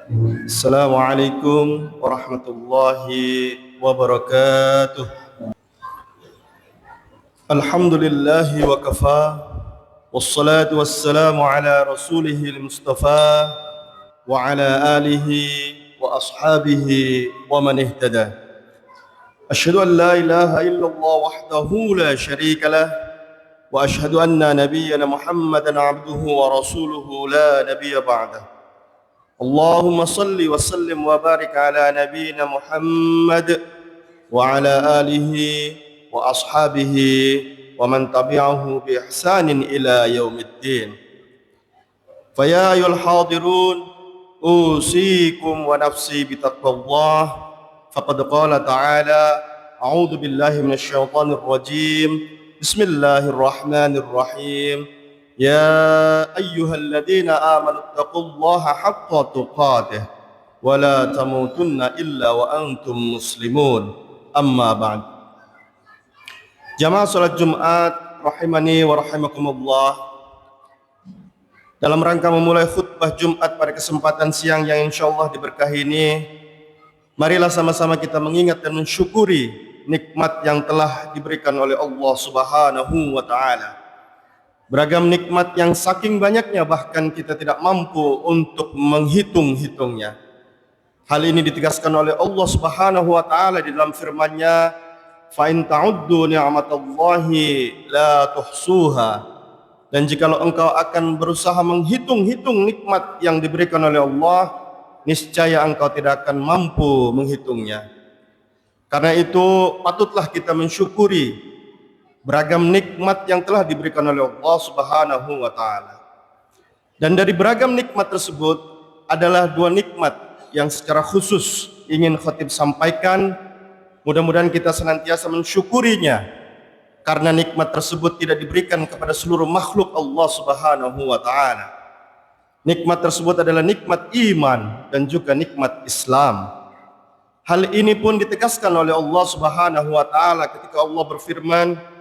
Assalamualaikum warahmatullahi wabarakatuh. Alhamdulillahi wa kafa, wassalatu wassalamu ala rasulihil mustafa wa ala alihi wa ashabihi wa man ihtada. Asyhadu an la ilaha illallah wahdahu la syarika lah wa asyhadu anna nabiyyana Muhammadan abduhu wa rasuluhu la nabiyya ba'dah. Allahumma salli wa sallim wa barik ala nabiyyina Muhammad wa ala alihi wa ashabihi wa man tabi'ahu bi ihsanin ila yaumiddin. Faya ayyuhal hadirun, usikum wa nafsi bi taqwallah. Faqad qala ta'ala, a'udzu billahi minasy syaithanir rajim. Bismillahirrahmanirrahim. يا أيها الذين آمنوا اتقوا الله حق تقاته ولا تموتن إلا وأنتم مسلمون أما بعد. Jamaah salat Jumat rahimani wa rahimakumullah. Dalam rangka memulai khutbah Jumat pada kesempatan siang yang insyaallah diberkahi ini, marilah sama-sama kita mengingat dan mensyukuri nikmat yang telah diberikan oleh Allah Subhanahu wa taala. Beragam nikmat yang saking banyaknya bahkan kita tidak mampu untuk menghitung-hitungnya. Hal ini ditegaskan oleh Allah Subhanahu wa taala di dalam firman-Nya, "Fa in ta'uddu ni'matallahi la tuhsuha." Dan jikalau engkau akan berusaha menghitung-hitung nikmat yang diberikan oleh Allah, niscaya engkau tidak akan mampu menghitungnya. Karena itu patutlah kita mensyukuri beragam nikmat yang telah diberikan oleh Allah Subhanahu wa taala. Dan dari beragam nikmat tersebut adalah dua nikmat yang secara khusus ingin khatib sampaikan. Mudah-mudahan kita senantiasa mensyukurinya, karena nikmat tersebut tidak diberikan kepada seluruh makhluk Allah Subhanahu wa taala. Nikmat tersebut adalah nikmat iman dan juga nikmat Islam. Hal ini pun ditegaskan oleh Allah Subhanahu wa taala ketika Allah berfirman,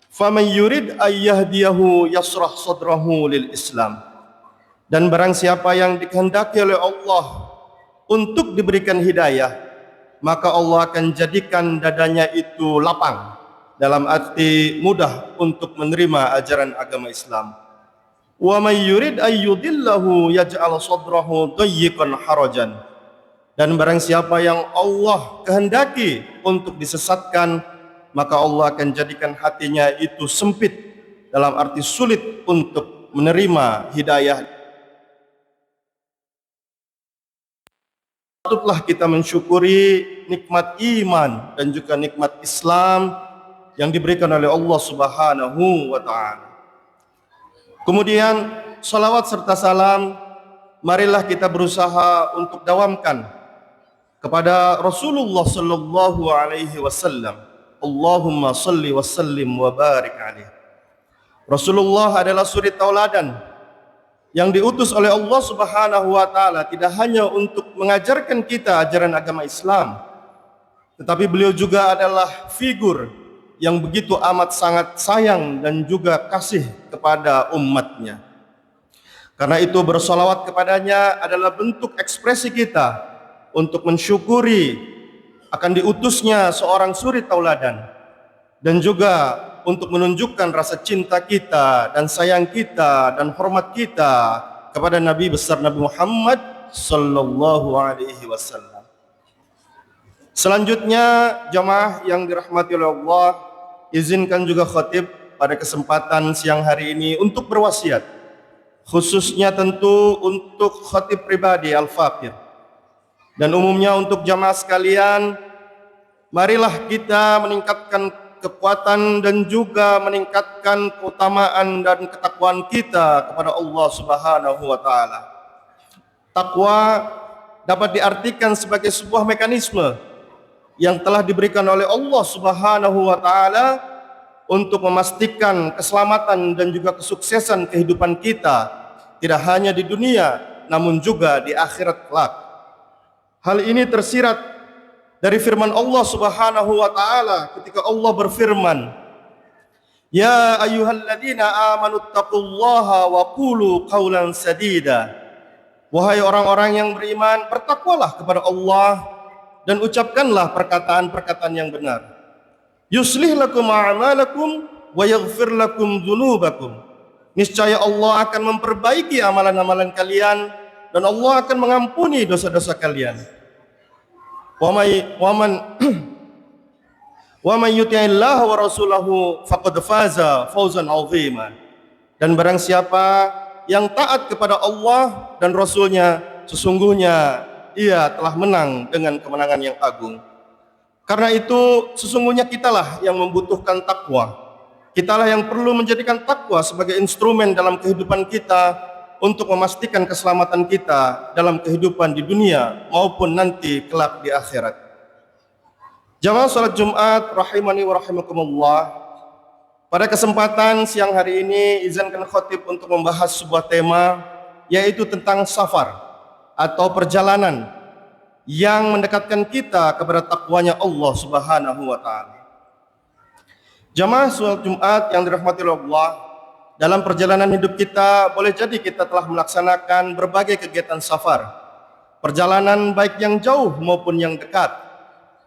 "Faman yurid ayyahdiyahu yasrah sadrahu lil Islam." Dan barang siapa yang dikehendaki oleh Allah untuk diberikan hidayah, maka Allah akan jadikan dadanya itu lapang, dalam arti mudah untuk menerima ajaran agama Islam. "Wa may yurid ayyudillahu yaj'al sadrahu dayyiqan harajan." Dan barang siapa yang Allah kehendaki untuk disesatkan, maka Allah akan jadikan hatinya itu sempit, dalam arti sulit untuk menerima hidayah. Patutlah kita mensyukuri nikmat iman dan juga nikmat Islam yang diberikan oleh Allah Subhanahu wa taala. Kemudian salawat serta salam marilah kita berusaha untuk dawamkan kepada Rasulullah sallallahu alaihi wasallam. Allahumma salli wa sallim wa barik alaihi. Rasulullah adalah suri tauladan yang diutus oleh Allah Subhanahu wa taala tidak hanya untuk mengajarkan kita ajaran agama Islam, tetapi beliau juga adalah figur yang begitu amat sangat sayang dan juga kasih kepada umatnya. Karena itu bersolawat kepadanya adalah bentuk ekspresi kita untuk mensyukuri akan diutusnya seorang suri tauladan, dan juga untuk menunjukkan rasa cinta kita dan sayang kita dan hormat kita kepada Nabi besar Nabi Muhammad sallallahu alaihi wasallam. Selanjutnya, jamaah yang dirahmati oleh Allah, izinkan juga khatib pada kesempatan siang hari ini untuk berwasiat, khususnya tentu untuk khatib pribadi Al-Faqir, dan umumnya untuk jamaah sekalian. Marilah kita meningkatkan kekuatan dan juga meningkatkan keutamaan dan ketakwaan kita kepada Allah Subhanahu wa taala. Takwa dapat diartikan sebagai sebuah mekanisme yang telah diberikan oleh Allah Subhanahu wa taala untuk memastikan keselamatan dan juga kesuksesan kehidupan kita, tidak hanya di dunia namun juga di akhirat kelak. Hal ini tersirat dari firman Allah Subhanahu wa taala ketika Allah berfirman, "Ya ayyuhalladzina amanu taqullaha wa qulu qawlan sadida Wahai orang-orang yang beriman, bertakwalah kepada Allah dan ucapkanlah perkataan-perkataan yang benar. Yuslih lakum a'malakum wa yaghfir lakum dzunubakum. Niscaya Allah akan memperbaiki amalan-amalan kalian dan Allah akan mengampuni dosa-dosa kalian. Wa man yuti'illaha wa rasulahu faqad faza fawzan 'azima. Dan barang siapa yang taat kepada Allah dan Rasulnya, sesungguhnya ia telah menang dengan kemenangan yang agung. Karena itu sesungguhnya kitalah yang membutuhkan takwa. Kitalah yang perlu menjadikan takwa sebagai instrumen dalam kehidupan kita untuk memastikan keselamatan kita dalam kehidupan di dunia maupun nanti kelak di akhirat. Jamaah salat Jumat rahimani wa rahimakumullah. Pada kesempatan siang hari ini izinkan khotib untuk membahas sebuah tema, yaitu tentang safar atau perjalanan yang mendekatkan kita kepada takwanya Allah Subhanahu wa taala. Jamaah salat Jumat yang dirahmati Allah, dalam perjalanan hidup kita boleh jadi kita telah melaksanakan berbagai kegiatan safar. Perjalanan baik yang jauh maupun yang dekat.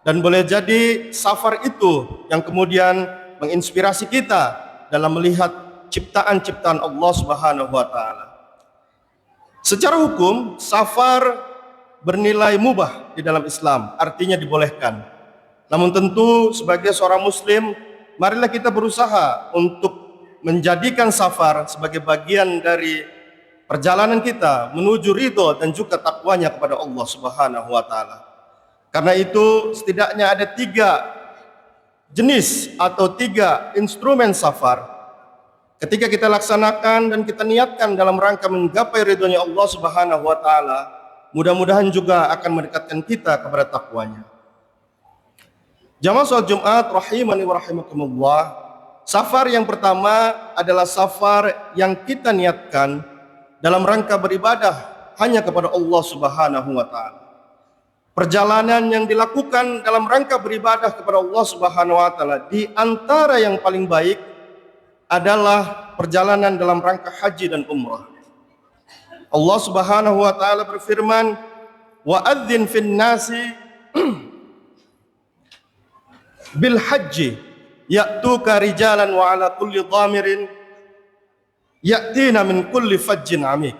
Dan boleh jadi safar itu yang kemudian menginspirasi kita dalam melihat ciptaan-ciptaan Allah Subhanahu wa taala. Secara hukum, safar bernilai mubah di dalam Islam, artinya dibolehkan. Namun tentu sebagai seorang muslim, marilah kita berusaha untuk menjadikan safar sebagai bagian dari perjalanan kita menuju ridho dan juga takwanya kepada Allah Subhanahu wa taala. Karena itu setidaknya ada 3 jenis atau 3 instrumen safar. Ketika kita laksanakan dan kita niatkan dalam rangka menggapai ridhonya Allah Subhanahu wa taala, mudah-mudahan juga akan mendekatkan kita kepada takwanya. Jamaah salat Jumat rahimani wa rahimakumullah. Safar yang pertama adalah safar yang kita niatkan dalam rangka beribadah hanya kepada Allah Subhanahu wa taala. Perjalanan yang dilakukan dalam rangka beribadah kepada Allah Subhanahu wa taala di antara yang paling baik adalah perjalanan dalam rangka haji dan umrah. Allah Subhanahu wa taala berfirman, "Wa adzin fin nasi bil haji ya'tuka rijalan wa ala kulli dhamirin ya'tina min kulli fajjin 'amik."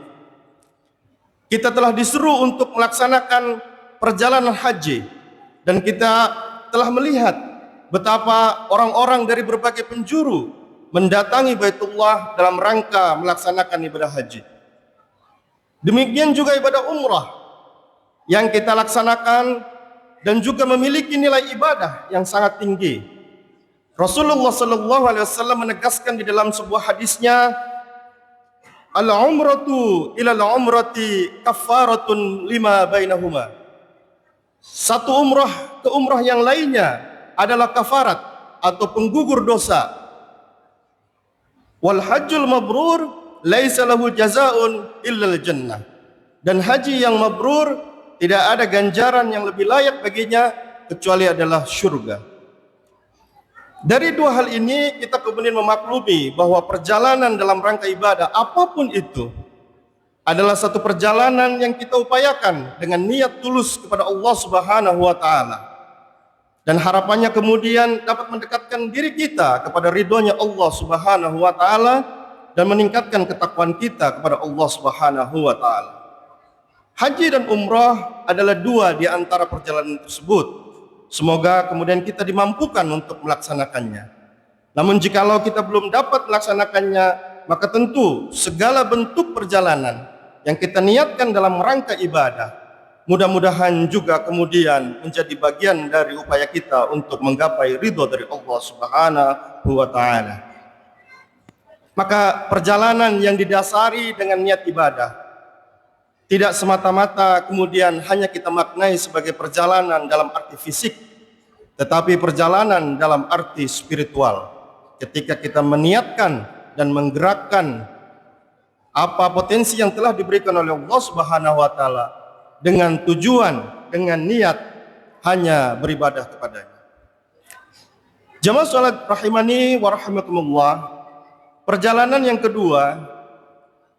Kita telah disuruh untuk melaksanakan perjalanan haji dan kita telah melihat betapa orang-orang dari berbagai penjuru mendatangi Baitullah dalam rangka melaksanakan ibadah haji. Demikian juga ibadah umrah yang kita laksanakan dan juga memiliki nilai ibadah yang sangat tinggi. Rasulullah sallallahu alaihi wasallam menegaskan di dalam sebuah hadisnya, "Al-umratu ila al-umrati kaffaratun lima bainahuma." Satu umrah ke umrah yang lainnya adalah kafarat atau penggugur dosa. Wal hajjul mabrur laisa lahu jazaa'un illa al-jannah. Dan haji yang mabrur tidak ada ganjaran yang lebih layak baginya kecuali adalah surga. Dari 2 hal ini kita kemudian memaklumi bahwa perjalanan dalam rangka ibadah apapun itu adalah satu perjalanan yang kita upayakan dengan niat tulus kepada Allah Subhanahu wa taala. Dan harapannya kemudian dapat mendekatkan diri kita kepada ridhonya Allah Subhanahu wa taala dan meningkatkan ketakwaan kita kepada Allah Subhanahu wa taala. Haji dan umrah adalah 2 di antara perjalanan tersebut. Semoga kemudian kita dimampukan untuk melaksanakannya. Namun jikalau kita belum dapat melaksanakannya, maka tentu segala bentuk perjalanan yang kita niatkan dalam rangka ibadah, mudah-mudahan juga kemudian menjadi bagian dari upaya kita untuk menggapai ridho dari Allah Subhanahu wa taala. Maka perjalanan yang didasari dengan niat ibadah tidak semata-mata kemudian hanya kita maknai sebagai perjalanan dalam arti fisik, tetapi perjalanan dalam arti spiritual. Ketika kita meniatkan dan menggerakkan apa potensi yang telah diberikan oleh Allah Subhanahu wa taala dengan tujuan, dengan niat hanya beribadah kepadanya. Jamaah salat rahimani wa rahimakumullah. Perjalanan yang kedua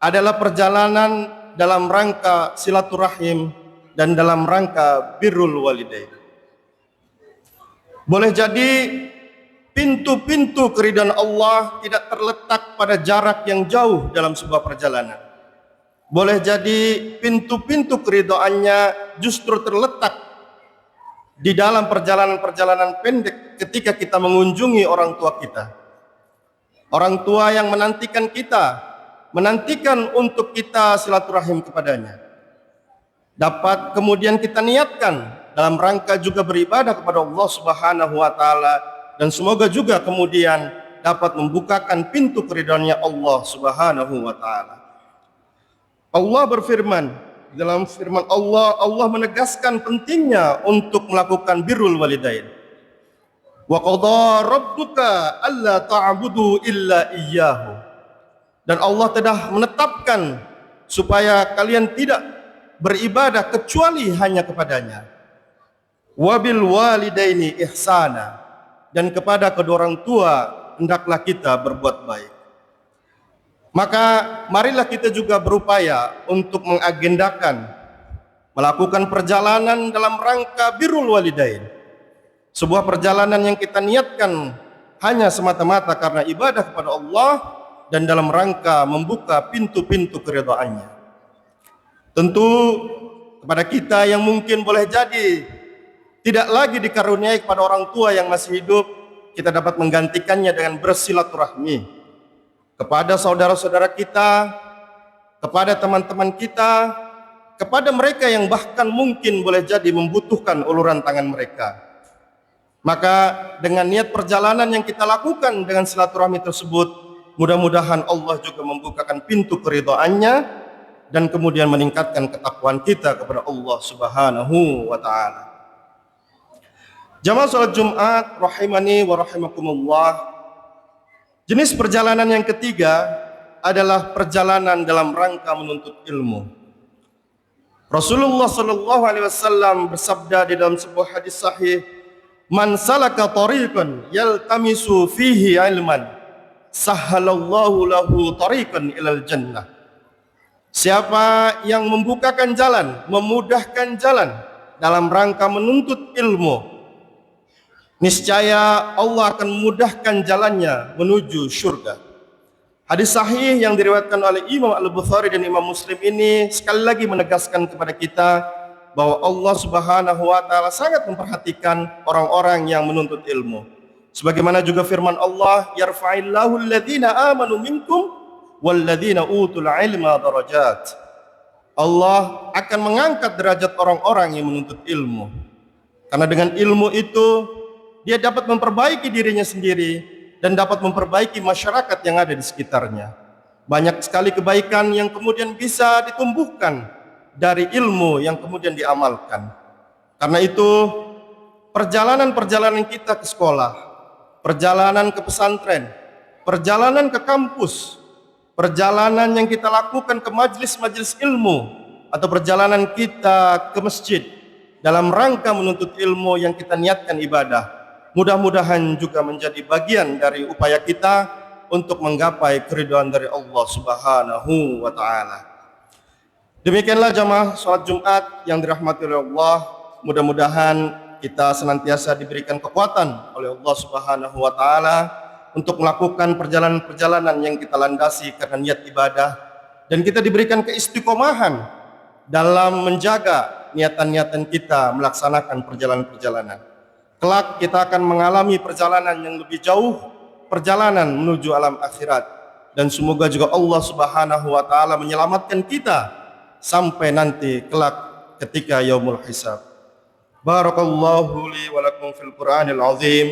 adalah perjalanan dalam rangka silaturahim dan dalam rangka birrul walidain. Boleh jadi pintu-pintu keridhaan Allah tidak terletak pada jarak yang jauh dalam sebuah perjalanan. Boleh jadi pintu-pintu keridhaannya justru terletak di dalam perjalanan-perjalanan pendek ketika kita mengunjungi orang tua kita. Orang tua yang menantikan kita, menantikan untuk kita silaturahim kepadanya. Dapat kemudian kita niatkan dalam rangka juga beribadah kepada Allah Subhanahu wa taala, dan semoga juga kemudian dapat membukakan pintu keridhaannya Allah Subhanahu wa taala. Allah berfirman, dalam firman Allah, Allah menegaskan pentingnya untuk melakukan birrul walidain. Wa qadha rabbuka alla ta'budu illa iyyahu. Dan Allah telah menetapkan supaya kalian tidak beribadah kecuali hanya kepadanya. Wabil walidaini ihsana. Dan kepada kedua orang tua hendaklah kita berbuat baik. Maka marilah kita juga berupaya untuk mengagendakan melakukan perjalanan dalam rangka birrul walidain. Sebuah perjalanan yang kita niatkan hanya semata-mata karena ibadah kepada Allah dan dalam rangka membuka pintu-pintu keridhaannya. Tentu kepada kita yang mungkin boleh jadi tidak lagi dikaruniai kepada orang tua yang masih hidup, kita dapat menggantikannya dengan bersilaturahmi kepada saudara-saudara kita, kepada teman-teman kita, kepada mereka yang bahkan mungkin boleh jadi membutuhkan uluran tangan mereka. Maka dengan niat perjalanan yang kita lakukan dengan silaturahmi tersebut, mudah-mudahan Allah juga membukakan pintu keridhaannya dan kemudian meningkatkan ketakwaan kita kepada Allah Subhanahu wa taala. Jamaah salat Jumat rahimani wa rahimakumullah. Jenis perjalanan yang ketiga adalah perjalanan dalam rangka menuntut ilmu. Rasulullah sallallahu alaihi wasallam bersabda di dalam sebuah hadis sahih, "Man salaka tariqan yaltamisu fihi ilman, sahhalallahu lahu tariqan ilal jannah." Siapa yang membukakan jalan, memudahkan jalan dalam rangka menuntut ilmu, niscaya Allah akan memudahkan jalannya menuju surga. Hadis sahih yang diriwayatkan oleh Imam Al-Bukhari dan Imam Muslim ini sekali lagi menegaskan kepada kita bahwa Allah Subhanahu wa taala sangat memperhatikan orang-orang yang menuntut ilmu. Sebagaimana juga firman Allah, "Yarfa'illahu alladhina amanu minkum walladhina utul ilma darajat." Allah akan mengangkat derajat orang-orang yang menuntut ilmu. Karena dengan ilmu itu dia dapat memperbaiki dirinya sendiri dan dapat memperbaiki masyarakat yang ada di sekitarnya. Banyak sekali kebaikan yang kemudian bisa ditumbuhkan dari ilmu yang kemudian diamalkan. Karena itu, perjalanan-perjalanan kita ke sekolah, perjalanan ke pesantren, perjalanan ke kampus, perjalanan yang kita lakukan ke majelis-majelis ilmu, atau perjalanan kita ke masjid dalam rangka menuntut ilmu yang kita niatkan ibadah, mudah-mudahan juga menjadi bagian dari upaya kita untuk menggapai keridhaan dari Allah Subhanahu wa taala. Demikianlah jamaah salat Jumat yang dirahmati oleh Allah, mudah-mudahan kita senantiasa diberikan kekuatan oleh Allah Subhanahu wa taala untuk melakukan perjalanan-perjalanan yang kita landasi karena niat ibadah, dan kita diberikan keistiqomahan dalam menjaga niatan-niatan kita melaksanakan perjalanan-perjalanan. Kelak kita akan mengalami perjalanan yang lebih jauh, perjalanan menuju alam akhirat, dan semoga juga Allah Subhanahu wa taala menyelamatkan kita sampai nanti kelak ketika yaumul hisab. Barakallahu li wa lakum fil Qur'anil azim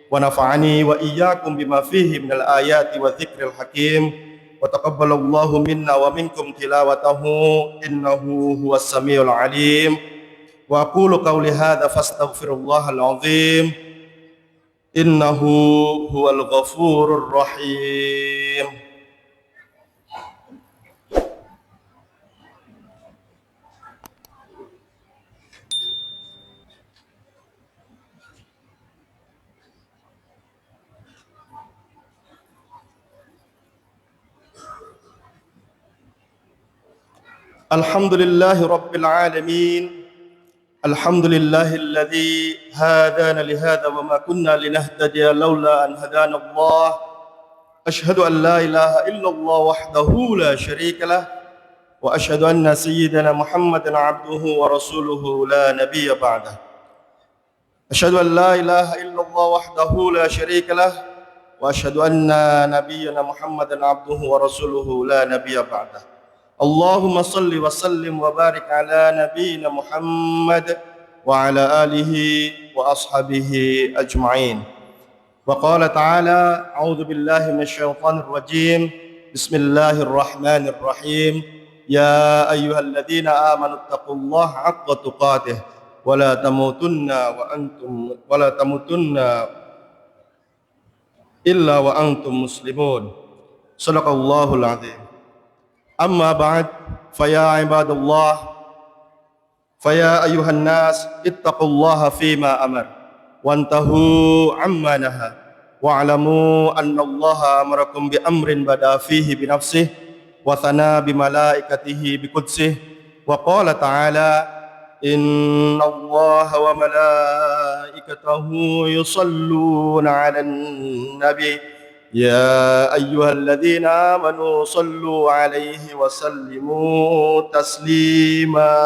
wa nafa'ani wa iyyakum bima fihi minal ayati wa dzikril hakim wa taqabbalallahu minna wa minkum tilawatahu innahu huwas samiul alim. Wa aqulu qawli hadza fastaghfirullahal azim innahu huwal ghafurur rahim. Alhamdulillahi Rabbil Alamin. Alhamdulillahilladzi hadana lihada wa ma kunna linahtadiya laula an hadana Allah. Ashhadu an la ilaha illallah wahdahu la syarika lah wa ashhadu anna sayyidana Muhammadan abduhu wa rasuluhu la nabiyya ba'dah. Ashhadu an la ilaha illallah wahdahu la syarika lah wa ashhadu anna nabiyyana Muhammadan abduhu wa rasuluhu la nabiyya ba'dah. Allahumma salli wa sallim wa barik ala nabiyyina Muhammad wa ala alihi wa ashabihi ajma'in. Wa qala ta'ala, a'udzu billahi minasyaitonir rajim. Bismillahirrahmanirrahim. Ya ayyuhalladzina amanu taqullaha haqqa tuqatih wa la tamutunna illa wa antum muslimun. Shadaqallahul azim. Amma ba'd, faya ibadallah, faya ayuhan nas, ittaqullaha fima amar, wantahu amma naha, wa'alamu anna allaha amarakum bi amrin bada fihi bi nafsih, wa thana bi malaikatihi bi qudsih, wa qala ta'ala, inna allaha wa malaikatahu yusalluna ala nabi. يا أيها الذين آمنوا صلوا عليه وسلموا تسليما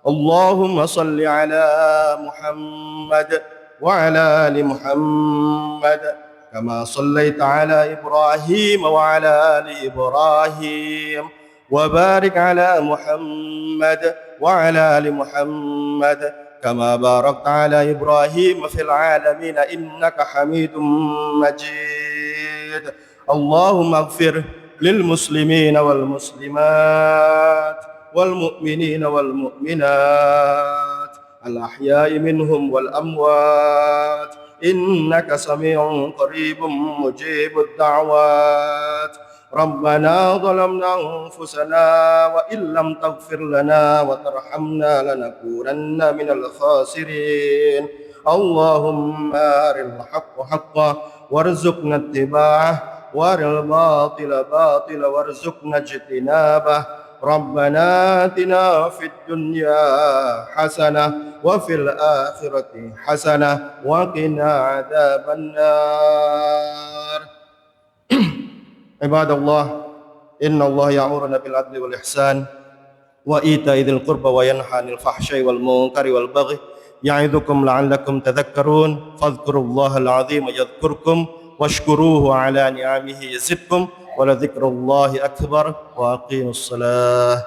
اللهم صل على محمد وعلى آل محمد كما صليت على إبراهيم وعلى آل إبراهيم وبارك على محمد وعلى آل محمد كما باركت على إبراهيم في العالمين إنك حميد مجيد اللهم اغفر للمسلمين والمسلمات والمؤمنين والمؤمنات الأحياء منهم والأموات إنك سميع قريب مجيب الدعوات ربنا ظلمنا أنفسنا وإن لم تغفر لنا وترحمنا لنكونن من الخاسرين اللهم أر الحق حقا وارزقنا اتباعه وأر الباطل باطلا وارزقنا اجتنابه ربنا آتنا في الدنيا حسنة وفي الآخرة حسنة وقنا عذاب النار عباد الله إن الله يأمرنا بالعدل والإحسان وإيتاء ذي القربى وينهى عن الفحشاء والمنكر والبغي يعظكم لعلكم تذكرون فاذكروا الله العظيم يذكركم واشكروه على نعمه يزدكم ولذكر الله أكبر وأقيموا الصلاة